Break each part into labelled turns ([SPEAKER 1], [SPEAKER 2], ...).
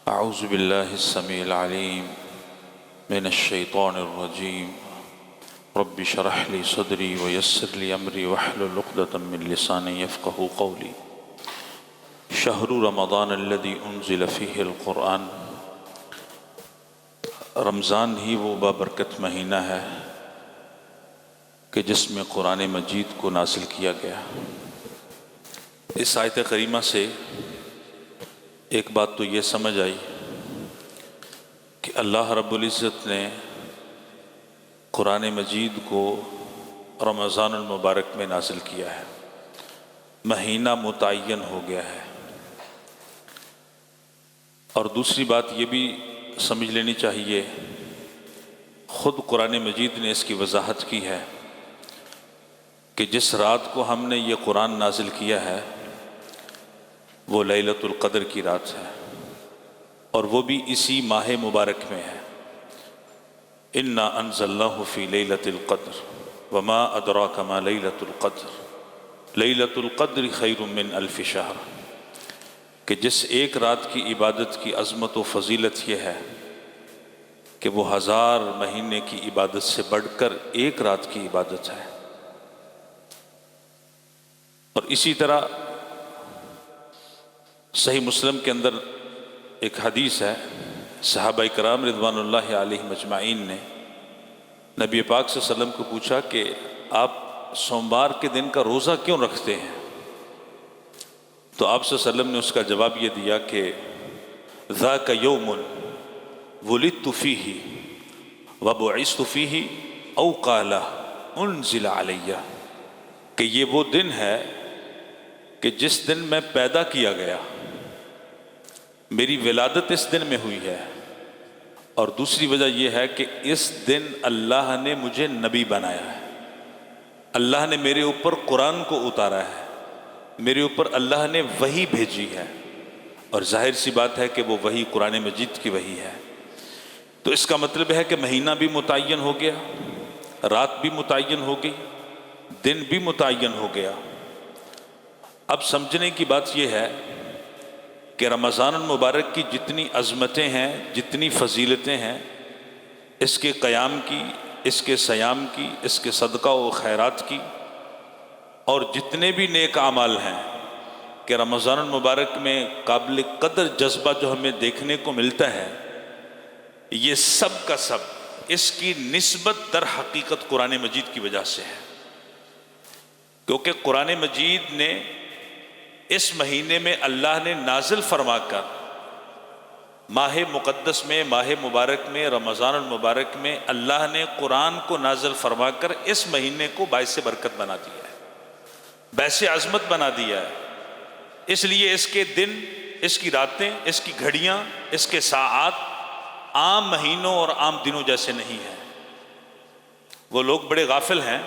[SPEAKER 1] اعوذ باللہ السمیع العلیم من الشیطان الرجیم رب اشرح لی صدری ویسر لی امری واحلل عقدۃ من لسانی یفقہوا قولی شہر رمضان الذی انزل فیہ القرآن۔ رمضان ہی وہ بابرکت مہینہ ہے کہ جس میں قرآن مجید کو نازل کیا گیا۔ اس آیت کریمہ سے ایک بات تو یہ سمجھ آئی کہ اللہ رب العزت نے قرآن مجید کو رمضان المبارک میں نازل کیا ہے، مہینہ متعین ہو گیا ہے۔ اور دوسری بات یہ بھی سمجھ لینی چاہیے، خود قرآن مجید نے اس کی وضاحت کی ہے کہ جس رات کو ہم نے یہ قرآن نازل کیا ہے وہ لیلۃ القدر کی رات ہے، اور وہ بھی اسی ماہ مبارک میں ہے۔ انا انزلناہ فی لیلۃ القدر وما ادراک ما لیلۃ القدر لیلۃ القدر خیر من الف شہر، کہ جس ایک رات کی عبادت کی عظمت و فضیلت یہ ہے کہ وہ 1000 مہینے کی عبادت سے بڑھ کر ایک رات کی عبادت ہے۔ اور اسی طرح صحیح مسلم کے اندر ایک حدیث ہے، صحابہ کرام رضوان اللہ علیہم اجمعین نے نبی پاک صلی اللہ علیہ وسلم کو پوچھا کہ آپ سوموار کے دن کا روزہ کیوں رکھتے ہیں؟ تو آپ صلی اللہ علیہ وسلم نے اس کا جواب یہ دیا کہ ذاک یوم ولدت فیہ وبعثت فیہ او قال انزل علی، کہ یہ وہ دن ہے کہ جس دن میں پیدا کیا گیا، میری ولادت اس دن میں ہوئی ہے، اور دوسری وجہ یہ ہے کہ اس دن اللہ نے مجھے نبی بنایا ہے، اللہ نے میرے اوپر قرآن کو اتارا ہے، میرے اوپر اللہ نے وحی بھیجی ہے، اور ظاہر سی بات ہے کہ وہ وحی قرآن مجید کی وحی ہے۔ تو اس کا مطلب ہے کہ مہینہ بھی متعین ہو گیا، رات بھی متعین ہو گئی، دن بھی متعین ہو گیا۔ اب سمجھنے کی بات یہ ہے کہ رمضان المبارک کی جتنی عظمتیں ہیں، جتنی فضیلتیں ہیں، اس کے قیام کی، اس کے صیام کی، اس کے صدقہ و خیرات کی، اور جتنے بھی نیک اعمال ہیں کہ رمضان المبارک میں قابل قدر جذبہ جو ہمیں دیکھنے کو ملتا ہے، یہ سب کا سب اس کی نسبت در حقیقت قرآن مجید کی وجہ سے ہے، کیونکہ قرآن مجید نے اس مہینے میں اللہ نے نازل فرما کر ماہ مقدس میں، ماہ مبارک میں، رمضان المبارک میں اللہ نے قرآن کو نازل فرما کر اس مہینے کو باعث برکت بنا دیا ہے، باعث عظمت بنا دیا ہے۔ اس لیے اس کے دن، اس کی راتیں، اس کی گھڑیاں، اس کے ساعات عام مہینوں اور عام دنوں جیسے نہیں ہیں۔ وہ لوگ بڑے غافل ہیں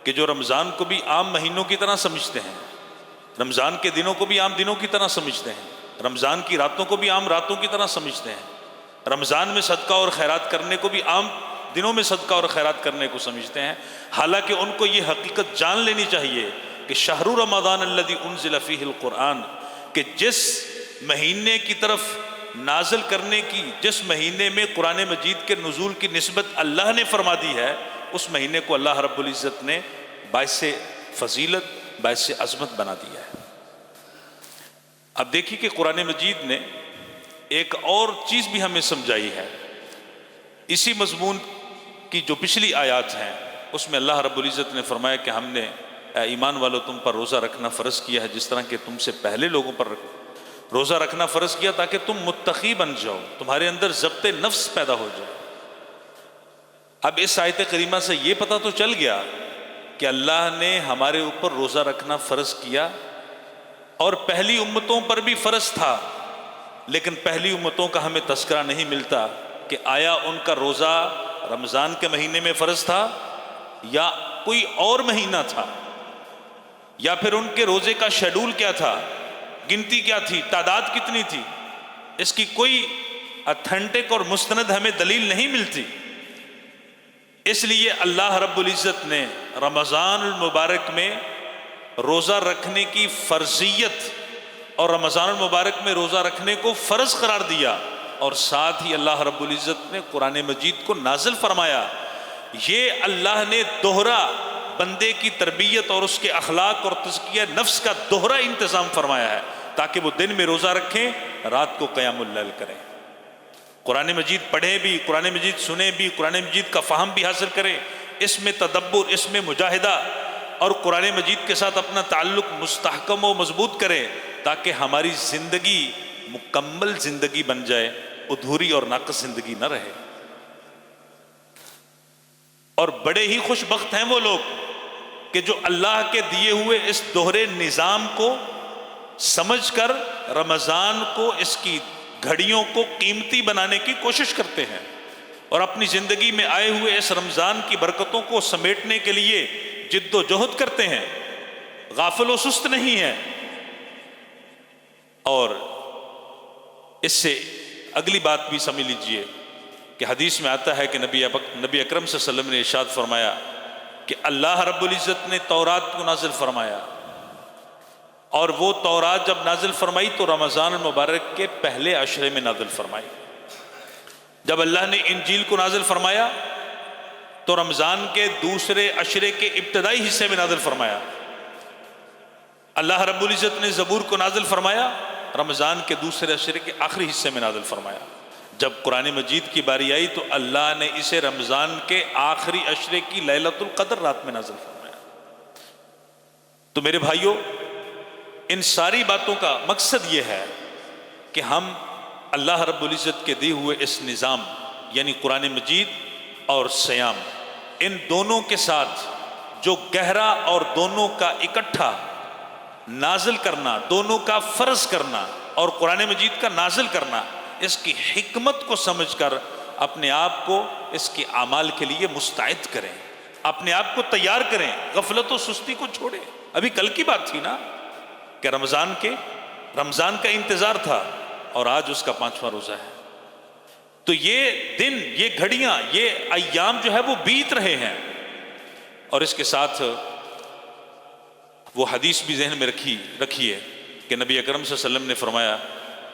[SPEAKER 1] کہ جو رمضان کو بھی عام مہینوں کی طرح سمجھتے ہیں، رمضان کے دنوں کو بھی عام دنوں کی طرح سمجھتے ہیں، رمضان کی راتوں کو بھی عام راتوں کی طرح سمجھتے ہیں، رمضان میں صدقہ اور خیرات کرنے کو بھی عام دنوں میں صدقہ اور خیرات کرنے کو سمجھتے ہیں، حالانکہ ان کو یہ حقیقت جان لینی چاہیے کہ شہر رمضان الذی انزل فیہ القرآن، کہ جس مہینے کی طرف نازل کرنے کی، جس مہینے میں قرآن مجید کے نزول کی نسبت اللہ نے فرما دی ہے، اس مہینے کو اللہ رب العزت نے باعث فضیلت، باعث عظمت بنا دیا ہے۔ اب دیکھیے کہ قرآن مجید نے ایک اور چیز بھی ہمیں سمجھائی ہے، اسی مضمون کی جو پچھلی آیات ہیں اس میں اللہ رب العزت نے فرمایا کہ ہم نے اے ایمان والو تم پر روزہ رکھنا فرض کیا ہے، جس طرح کہ تم سے پہلے لوگوں پر روزہ رکھنا فرض کیا، تاکہ تم متقی بن جاؤ، تمہارے اندر ضبط نفس پیدا ہو جائے۔ اب اس آیت کریمہ سے یہ پتہ تو چل گیا کہ اللہ نے ہمارے اوپر روزہ رکھنا فرض کیا، اور پہلی امتوں پر بھی فرض تھا، لیکن پہلی امتوں کا ہمیں تذکرہ نہیں ملتا کہ آیا ان کا روزہ رمضان کے مہینے میں فرض تھا یا کوئی اور مہینہ تھا، یا پھر ان کے روزے کا شیڈول کیا تھا، گنتی کیا تھی، تعداد کتنی تھی۔ اس کی کوئی اتھینٹک اور مستند ہمیں دلیل نہیں ملتی۔ اس لیے اللہ رب العزت نے رمضان المبارک میں روزہ رکھنے کی فرضیت اور رمضان المبارک میں روزہ رکھنے کو فرض قرار دیا، اور ساتھ ہی اللہ رب العزت نے قرآن مجید کو نازل فرمایا۔ یہ اللہ نے دوہرا بندے کی تربیت اور اس کے اخلاق اور تزکیہ نفس کا دوہرا انتظام فرمایا ہے، تاکہ وہ دن میں روزہ رکھیں، رات کو قیام اللیل کریں، قرآن مجید پڑھیں بھی، قرآن مجید سنیں بھی، قرآن مجید کا فہم بھی حاصل کریں، اس میں تدبر، اس میں مجاہدہ، اور قرآن مجید کے ساتھ اپنا تعلق مستحکم و مضبوط کریں، تاکہ ہماری زندگی مکمل زندگی بن جائے، ادھوری اور ناقص زندگی نہ رہے۔ اور بڑے ہی خوش بخت ہیں وہ لوگ کہ جو اللہ کے دیے ہوئے اس دوہرے نظام کو سمجھ کر رمضان کو، اس کی گھڑیوں کو قیمتی بنانے کی کوشش کرتے ہیں، اور اپنی زندگی میں آئے ہوئے اس رمضان کی برکتوں کو سمیٹنے کے لیے جد و جہد کرتے ہیں، غافل و سست نہیں ہیں۔ اور اس سے اگلی بات بھی سمجھ لیجئے کہ حدیث میں آتا ہے کہ نبی اکرم صلی اللہ علیہ وسلم نے ارشاد فرمایا کہ اللہ رب العزت نے تورات کو نازل فرمایا، اور وہ تورات جب نازل فرمائی تو رمضان المبارک کے پہلے عشرے میں نازل فرمائی۔ جب اللہ نے انجیل کو نازل فرمایا تو رمضان کے دوسرے عشرے کے ابتدائی حصے میں نازل فرمایا۔ اللہ رب العزت نے زبور کو نازل فرمایا، رمضان کے دوسرے عشرے کے آخری حصے میں نازل فرمایا۔ جب قرآن مجید کی باری آئی تو اللہ نے اسے رمضان کے آخری عشرے کی لیلۃ القدر رات میں نازل فرمایا۔ تو میرے بھائیوں، ان ساری باتوں کا مقصد یہ ہے کہ ہم اللہ رب العزت کے دیے ہوئے اس نظام یعنی قرآن مجید اور صیام، ان دونوں کے ساتھ جو گہرا اور دونوں کا اکٹھا نازل کرنا، دونوں کا فرض کرنا اور قرآن مجید کا نازل کرنا، اس کی حکمت کو سمجھ کر اپنے آپ کو اس کے اعمال کے لیے مستعد کریں، اپنے آپ کو تیار کریں، غفلت و سستی کو چھوڑیں۔ ابھی کل کی بات تھی نا کہ رمضان کا انتظار تھا، اور آج اس کا 5واں روزہ ہے۔ تو یہ دن، یہ گھڑیاں، یہ ایام جو ہے وہ بیت رہے ہیں، اور اس کے ساتھ وہ حدیث بھی ذہن میں رکھیے کہ نبی اکرم صلی اللہ علیہ وسلم نے فرمایا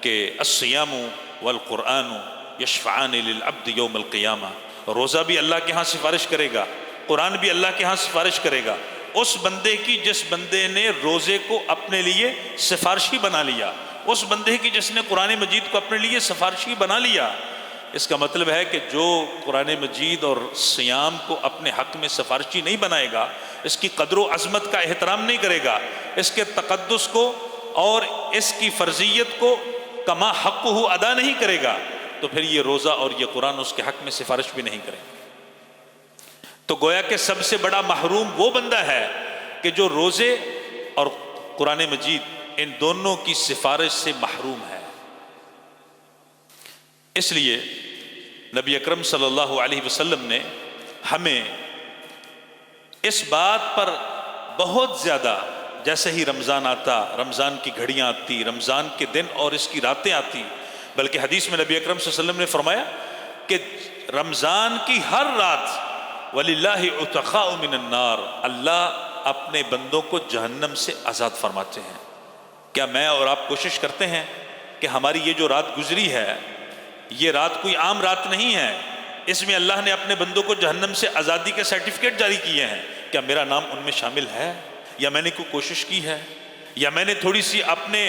[SPEAKER 1] کہ الصیام والقرآن یشفعان للعبد یوم القیامہ، روزہ بھی اللہ کے ہاں سفارش کرے گا، قرآن بھی اللہ کے ہاں سفارش کرے گا اس بندے کی جس بندے نے روزے کو اپنے لیے سفارشی بنا لیا، اس بندے کی جس نے قرآن مجید کو اپنے لیے سفارشی بنا لیا۔ اس کا مطلب ہے کہ جو قرآن مجید اور صیام کو اپنے حق میں سفارشی نہیں بنائے گا، اس کی قدر و عظمت کا احترام نہیں کرے گا، اس کے تقدس کو اور اس کی فرضیت کو کما حقہ ادا نہیں کرے گا، تو پھر یہ روزہ اور یہ قرآن اس کے حق میں سفارش بھی نہیں کرے گا۔ تو گویا کہ سب سے بڑا محروم وہ بندہ ہے کہ جو روزے اور قرآن مجید ان دونوں کی سفارش سے محروم ہے۔ اس لیے نبی اکرم صلی اللہ علیہ وسلم نے ہمیں اس بات پر بہت زیادہ، جیسے ہی رمضان آتا، رمضان کی گھڑیاں آتی، رمضان کے دن اور اس کی راتیں آتی، بلکہ حدیث میں نبی اکرم صلی اللہ علیہ وسلم نے فرمایا کہ رمضان کی ہر رات وَلِلَّهِ عُتَقَاءُ مِنَ النَّارِ، اللہ اپنے بندوں کو جہنم سے آزاد فرماتے ہیں۔ کیا میں اور آپ کوشش کرتے ہیں کہ ہماری یہ جو رات گزری ہے، یہ رات کوئی عام رات نہیں ہے، اس میں اللہ نے اپنے بندوں کو جہنم سے آزادی کے سرٹیفکیٹ جاری کیے ہیں، کیا میرا نام ان میں شامل ہے؟ یا میں نے کوئی کوشش کی ہے؟ یا میں نے تھوڑی سی اپنے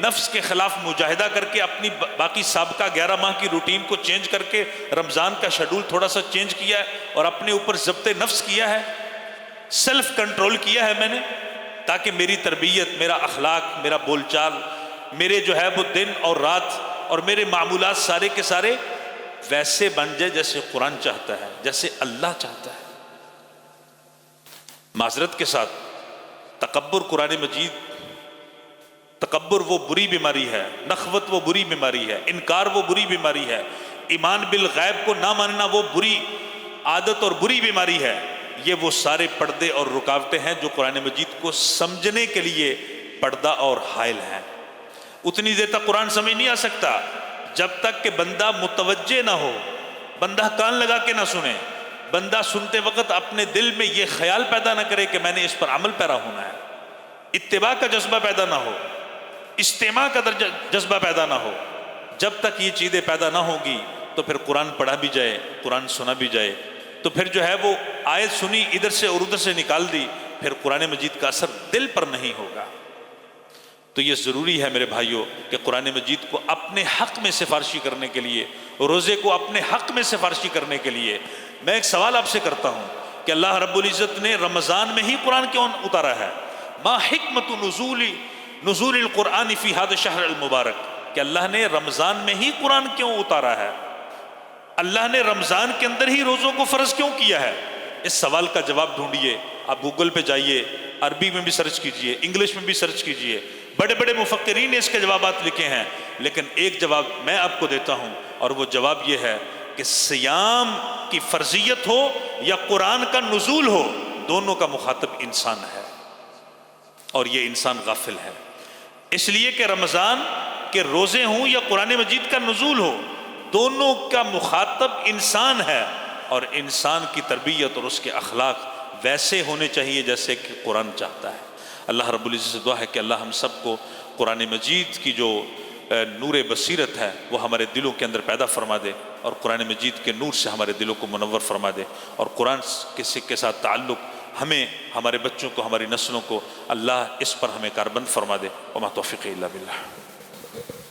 [SPEAKER 1] نفس کے خلاف مجاہدہ کر کے اپنی باقی سابقہ 11 ماہ کی روٹین کو چینج کر کے رمضان کا شیڈول تھوڑا سا چینج کیا ہے اور اپنے اوپر ضبط نفس کیا ہے، سیلف کنٹرول کیا ہے میں نے، تاکہ میری تربیت، میرا اخلاق، میرا بول چال، میرے جو ہے وہ دن اور رات اور میرے معمولات سارے کے سارے ویسے بن جائے جیسے قرآن چاہتا ہے، جیسے اللہ چاہتا ہے۔ معذرت کے ساتھ تکبر قرآن مجید، تکبر وہ بری بیماری ہے، نخوت وہ بری بیماری ہے، انکار وہ بری بیماری ہے، ایمان بالغیب کو نہ ماننا وہ بری عادت اور بری بیماری ہے۔ یہ وہ سارے پردے اور رکاوٹیں ہیں جو قرآن مجید کو سمجھنے کے لیے پردہ اور حائل ہیں۔ اتنی دیر تک قرآن سمجھ نہیں آ سکتا جب تک کہ بندہ متوجہ نہ ہو، بندہ کان لگا کے نہ سنے، بندہ سنتے وقت اپنے دل میں یہ خیال پیدا نہ کرے کہ میں نے اس پر عمل پیرا ہونا ہے، اتباع کا جذبہ پیدا نہ ہو، اجتماع کا جذبہ پیدا نہ ہو، جب تک یہ چیزیں پیدا نہ ہوگی تو پھر قرآن پڑھا بھی جائے، قرآن سنا بھی جائے، تو پھر جو ہے وہ آیت سنی ادھر سے اور ادھر سے نکال دی، پھر قرآن مجید کا اثر دل پر نہیں ہوگا۔ تو یہ ضروری ہے میرے بھائیوں کہ قرآن مجید کو اپنے حق میں سفارشی کرنے کے لیے، روزے کو اپنے حق میں سفارشی کرنے کے لیے، میں ایک سوال آپ سے کرتا ہوں کہ اللہ رب العزت نے رمضان میں ہی قرآن کیوں اتارا ہے؟ ما حکمت نزول القرآن فی ھذا الشہر المبارک، کہ اللہ نے رمضان میں ہی قرآن کیوں اتارا ہے؟ اللہ نے رمضان کے اندر ہی روزوں کو فرض کیوں کیا ہے؟ اس سوال کا جواب ڈھونڈیے، آپ گوگل پہ جائیے، عربی میں بھی سرچ کیجئے، انگلش میں بھی سرچ کیجئے، بڑے بڑے مفکرین نے اس کے جوابات لکھے ہیں، لیکن ایک جواب میں آپ کو دیتا ہوں، اور وہ جواب یہ ہے کہ سیام کی فرضیت ہو یا قرآن کا نزول ہو، دونوں کا مخاطب انسان ہے، اور یہ انسان غافل ہے۔ اس لیے کہ رمضان کے روزے ہوں یا قرآن مجید کا نزول ہو، دونوں کا مخاطب انسان ہے، اور انسان کی تربیت اور اس کے اخلاق ویسے ہونے چاہیے جیسے کہ قرآن چاہتا ہے۔ اللہ رب العزت سے دعا ہے کہ اللہ ہم سب کو قرآن مجید کی جو نور بصیرت ہے وہ ہمارے دلوں کے اندر پیدا فرما دے، اور قرآن مجید کے نور سے ہمارے دلوں کو منور فرما دے، اور قرآن کے ساتھ تعلق ہمیں، ہمارے بچوں کو، ہماری نسلوں کو اللہ اس پر ہمیں کاربند فرما دے۔ وما توفیقی الا باللہ۔